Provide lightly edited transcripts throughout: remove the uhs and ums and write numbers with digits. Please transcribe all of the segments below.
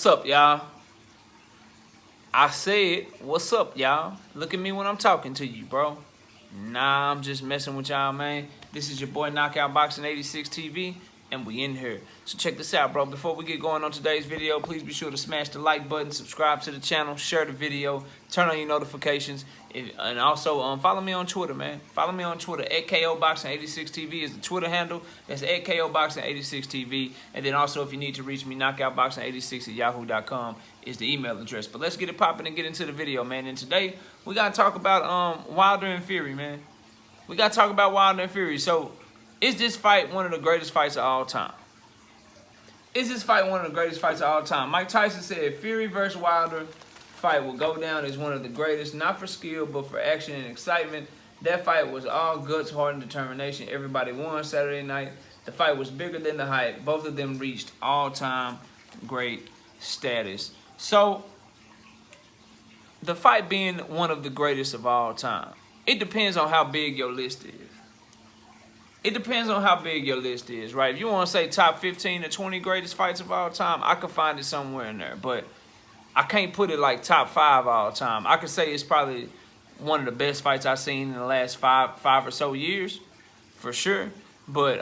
What's up, y'all? I said, what's up, y'all? Look at me when I'm talking to you, bro. Nah, I'm just messing with y'all, man. This is your boy Knockout Boxing 86 TV, and we in here. So check this out, bro. Before we get going on today's video, please be sure to smash the like button, subscribe to the channel, share the video, turn on your notifications, and also follow me on Twitter, man. Follow me on Twitter at KOBoxing86TV is the Twitter handle. That's at KOBoxing86TV. And then also, if you need to reach me, knockoutboxing86 at yahoo.com is the email address. But let's get it popping and get into the video, man. And today, we got to talk about Wilder and Fury, man. We got to talk about Wilder and Fury. So, is this fight one of the greatest fights of all time? Is this fight one of the greatest fights of all time? Mike Tyson said Fury versus Wilder fight will go down as one of the greatest, not for skill, but for action and excitement. That fight was all guts, heart, and determination. Everybody won Saturday night. The fight was bigger than the hype. Both of them reached all-time great status. So, the fight being one of the greatest of all time, it depends on how big your list is. It depends on how big your list is, right? If you want to say top 15 to 20 greatest fights of all time, I could find it somewhere in there. But I can't put it like top 5 all time. I could say it's probably one of the best fights I've seen in the last five or so years, for sure. But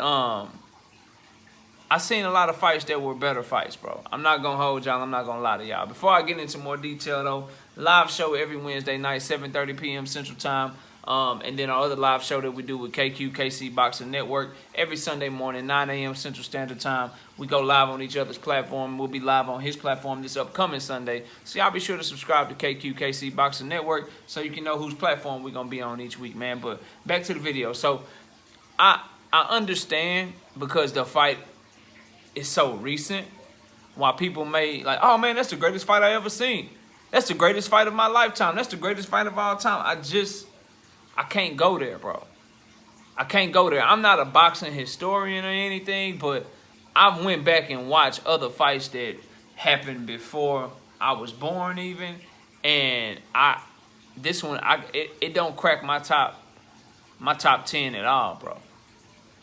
I've seen a lot of fights that were better fights, bro. I'm not going to hold y'all. I'm not going to lie to y'all. Before I get into more detail, though, live show every Wednesday night, 7:30 p.m. Central Time. And then our other live show that we do with KC Boxing Network every Sunday morning, 9 a.m. Central Standard Time. We go live on each other's platform. We'll be live on his platform this upcoming Sunday. So y'all be sure to subscribe to KC Boxing Network so you can know whose platform we're going to be on each week, man. But back to the video. So I understand, because the fight is so recent, why people may like, oh, man, that's the greatest fight I ever seen. That's the greatest fight of my lifetime. That's the greatest fight of all time. I can't go there, bro. I can't go there. I'm not a boxing historian or anything, but I went back and watched other fights that happened before I was born even, and this one it don't crack my top 10 at all, bro.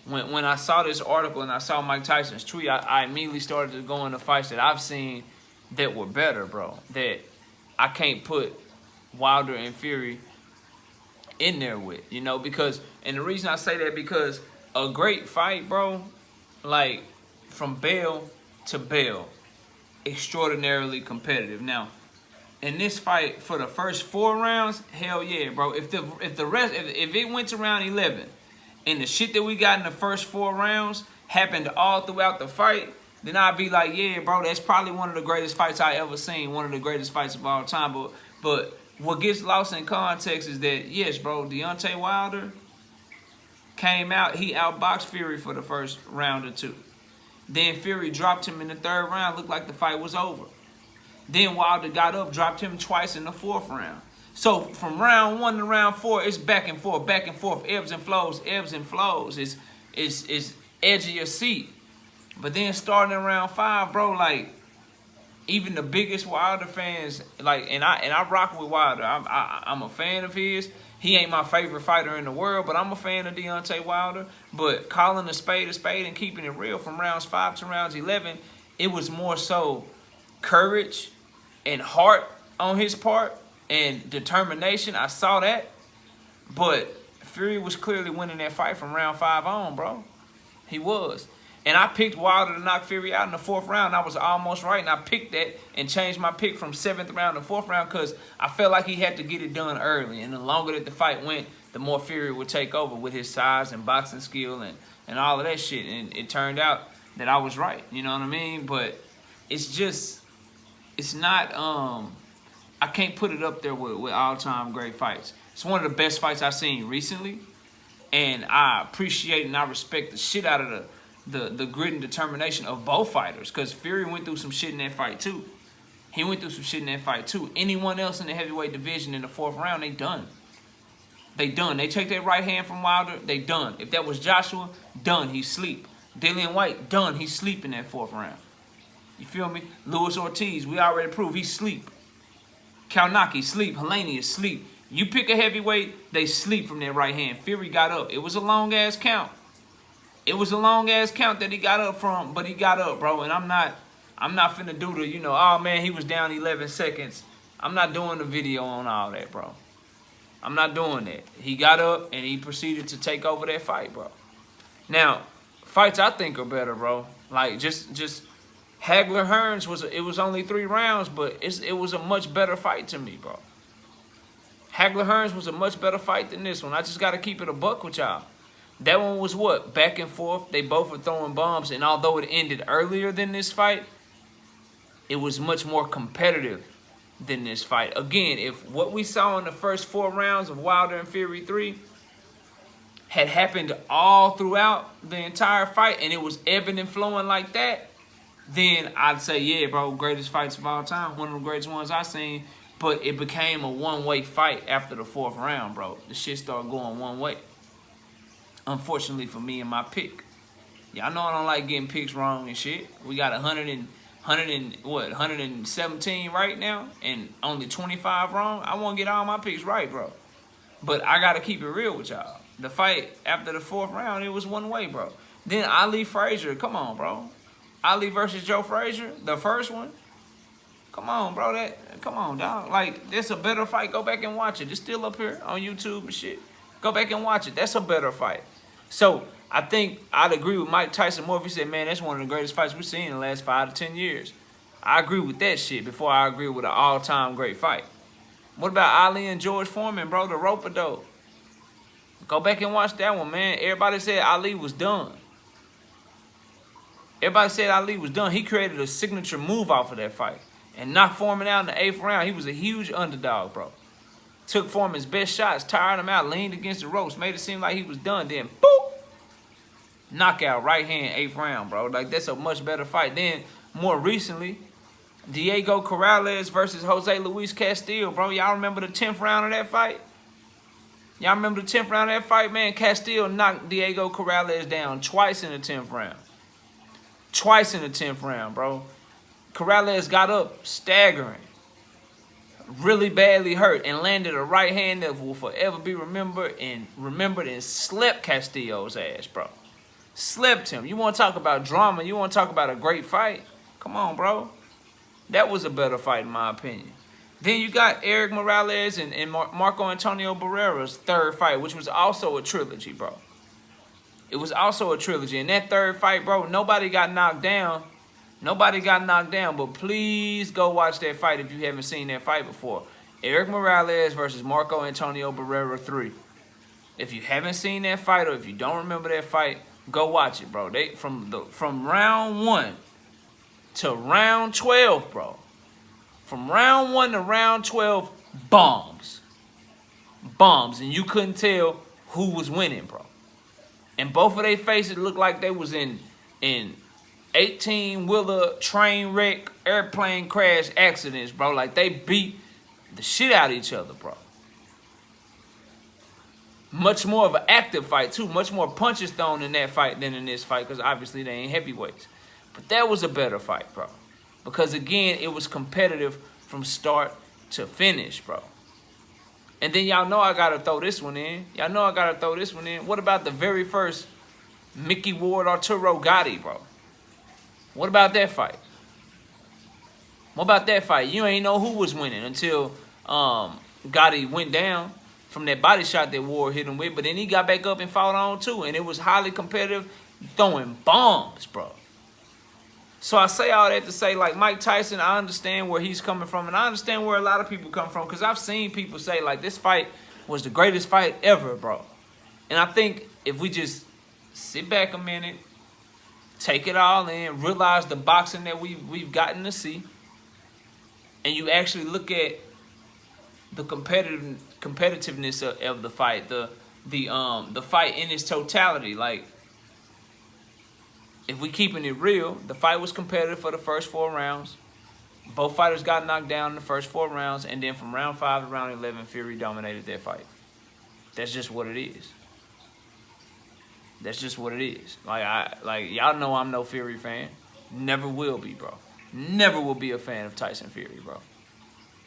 When I saw this article and I saw Mike Tyson's tweet, I immediately started to go into fights that I've seen that were better, bro. That I can't put Wilder and Fury in there with, you know, because, and the reason I say that, because a great fight, bro, like from bell to bell, extraordinarily competitive. Now, in this fight, for the first 4 rounds, hell yeah, bro. If it went to round 11 and the shit that we got in the first 4 rounds happened all throughout the fight, then I'd be like, yeah, bro, that's probably one of the greatest fights I ever seen, one of the greatest fights of all time. But what gets lost in context is that, yes, bro, Deontay Wilder came out, he outboxed Fury for the first round or 2. Then Fury dropped him in the 3rd round, looked like the fight was over. Then Wilder got up, dropped him twice in the 4th round. So from round 1 to round 4, it's back and forth, ebbs and flows, ebbs and flows. It's edge of your seat. But then starting in round 5, bro, like, even the biggest Wilder fans, like, and I rock with Wilder. I'm a fan of his. He ain't my favorite fighter in the world, but I'm a fan of Deontay Wilder. But calling a spade and keeping it real, from rounds 5 to rounds 11, it was more so courage and heart on his part and determination. I saw that. But Fury was clearly winning that fight from round 5 on, bro. He was. And I picked Wilder to knock Fury out in the 4th round. I was almost right, and I picked that and changed my pick from 7th round to 4th round because I felt like he had to get it done early. And the longer that the fight went, the more Fury would take over with his size and boxing skill and all of that shit. And it turned out that I was right, you know what I mean? But it's just, it's not, I can't put it up there with all-time great fights. It's one of the best fights I've seen recently, and I appreciate and I respect the shit out of the grit and determination of both fighters, because Fury went through some shit in that fight too. He went through some shit in that fight too. Anyone else in the heavyweight division in the 4th round, they done. They done. They take that right hand from Wilder, they done. If that was Joshua, done. He sleep. Dillian White, done. He sleep in that 4th round. You feel me? Luis Ortiz, we already proved he sleep. Kalnaki, sleep. Helenius, sleep. You pick a heavyweight, they sleep from that right hand. Fury got up. It was a long-ass count. It was a long-ass count that he got up from, but he got up, bro. And I'm not I'm not finna do the, oh man, he was down 11 seconds. I'm not doing the video on all that, bro. I'm not doing that. He got up and he proceeded to take over that fight, bro. Now, fights I think are better, bro. Like just Hagler Hearns was only 3 rounds, but it was a much better fight to me, bro. Hagler Hearns was a much better fight than this one. I just gotta keep it a buck with y'all. That one was what? Back and forth. They both were throwing bombs, and although it ended earlier than this fight, it was much more competitive than this fight. Again, if what we saw in the first 4 rounds of Wilder and Fury 3 had happened all throughout the entire fight and it was ebbing and flowing like that, then I'd say, yeah, bro, greatest fights of all time. One of the greatest ones I've seen. But it became a one-way fight after the 4th round, bro. The shit started going one way. Unfortunately for me and my pick. Y'all know I don't like getting picks wrong and shit. We got 117 right now and only 25 wrong. I want to get all my picks right, bro. But I got to keep it real with y'all. The fight after the 4th round, it was one way, bro. Then Ali Frazier, come on, bro. Ali versus Joe Frazier, the first one. Come on, bro. Come on, dog. Like, that's a better fight. Go back and watch it. It's still up here on YouTube and shit. Go back and watch it. That's a better fight. So, I think I'd agree with Mike Tyson more if he said, man, that's one of the greatest fights we've seen in the last 5 to 10 years. I agree with that shit before I agree with an all-time great fight. What about Ali and George Foreman, bro? The rope-a-dope. Go back and watch that one, man. Everybody said Ali was done. Everybody said Ali was done. He created a signature move off of that fight. And knocked Foreman out in the 8th round. He was a huge underdog, bro. Took Foreman's best shots, tired him out, leaned against the ropes, made it seem like he was done. Then, boop! Knockout, right hand, 8th round, bro. Like, that's a much better fight. Then, more recently, Diego Corrales versus Jose Luis Castillo, bro. Y'all remember the 10th round of that fight? Y'all remember the 10th round of that fight, man? Castillo knocked Diego Corrales down twice in the 10th round. Twice in the 10th round, bro. Corrales got up staggering, really badly hurt, and landed a right hand that will forever be remembered and slept Castillo's ass, bro. Slept him. You want to talk about drama? You want to talk about a great fight? Come on, bro. That was a better fight in my opinion. Then you got Eric Morales and Marco Antonio Barrera's 3rd fight, which was also a trilogy, bro. It was also a trilogy. In that 3rd fight, bro, nobody got knocked down. Nobody got knocked down, but please go watch that fight if you haven't seen that fight before. Eric Morales versus Marco Antonio Barrera 3. If you haven't seen that fight or if you don't remember that fight, go watch it, bro. They from round 1 to round 12, bro. From round 1 to round 12, bombs. Bombs, and you couldn't tell who was winning, bro. And both of their faces looked like they was in 18-wheeler train wreck airplane crash accidents, bro. Like, they beat the shit out of each other, bro. Much more of an active fight, too. Much more punches thrown in that fight than in this fight, because obviously they ain't heavyweights. But that was a better fight, bro. Because, again, it was competitive from start to finish, bro. And then y'all know I got to throw this one in. Y'all know I got to throw this one in. What about the very first Mickey Ward Arturo Gotti, bro? What about that fight? What about that fight? You ain't know who was winning until Gotti went down from that body shot that Ward hit him with. But then he got back up and fought on too. And it was highly competitive, throwing bombs, bro. So I say all that to say, like, Mike Tyson, I understand where he's coming from. And I understand where a lot of people come from. Because I've seen people say, like, this fight was the greatest fight ever, bro. And I think if we just sit back a minute, take it all in, realize the boxing that we've gotten to see, and you actually look at the competitiveness of the fight, the fight in its totality. Like, if we keeping it real, the fight was competitive for the first 4 rounds. Both fighters got knocked down in the first 4 rounds, and then from round 5 to round 11, Fury dominated that fight. That's just what it is. That's just what it is. Like y'all know I'm no Fury fan. Never will be, bro. Never will be a fan of Tyson Fury, bro.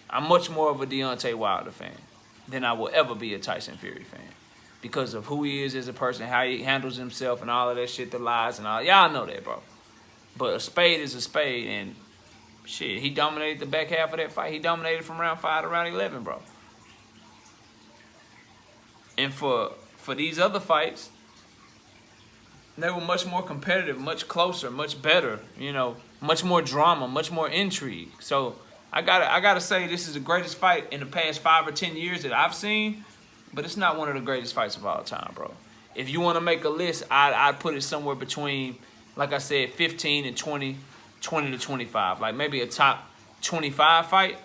I'm much more of a Deontay Wilder fan than I will ever be a Tyson Fury fan. Because of who he is as a person, how he handles himself and all of that shit, the lies and all. Y'all know that, bro. But a spade is a spade, and shit, he dominated the back half of that fight. He dominated from round 5 to round 11, bro. And for these other fights, they were much more competitive, much closer, much better, you know, much more drama, much more intrigue. So I gotta say this is the greatest fight in the past 5 or 10 years that I've seen, but it's not one of the greatest fights of all time, bro. If you want to make a list, I'd put it somewhere between, like I said, 15 and 20, 20 to 25. Like maybe a top 25 fight,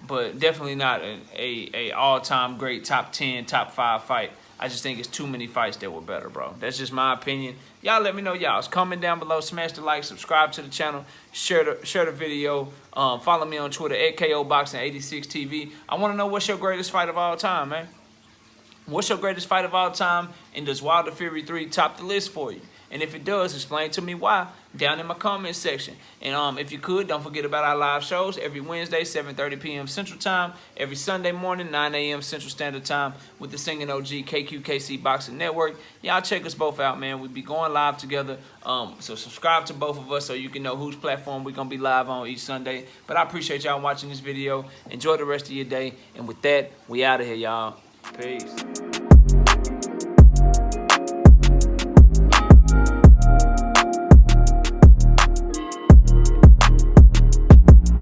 but definitely not a all-time great top 10, top 5 fight. I just think it's too many fights that were better, bro. That's just my opinion. Y'all let me know y'all's. Comment down below, smash the like, subscribe to the channel, share the video. Follow me on Twitter at KOBoxing86TV. I want to know what's your greatest fight of all time, man. What's your greatest fight of all time, and does Wilder Fury 3 top the list for you? And if it does, explain to me why down in my comment section. And if you could, don't forget about our live shows every Wednesday, 7:30 p.m. Central Time, every Sunday morning, 9 a.m. Central Standard Time with the Singing OG KQKC Boxing Network. Y'all check us both out, man. We be going live together. So subscribe to both of us so you can know whose platform we're going to be live on each Sunday. But I appreciate y'all watching this video. Enjoy the rest of your day. And with that, we out of here, y'all. Peace.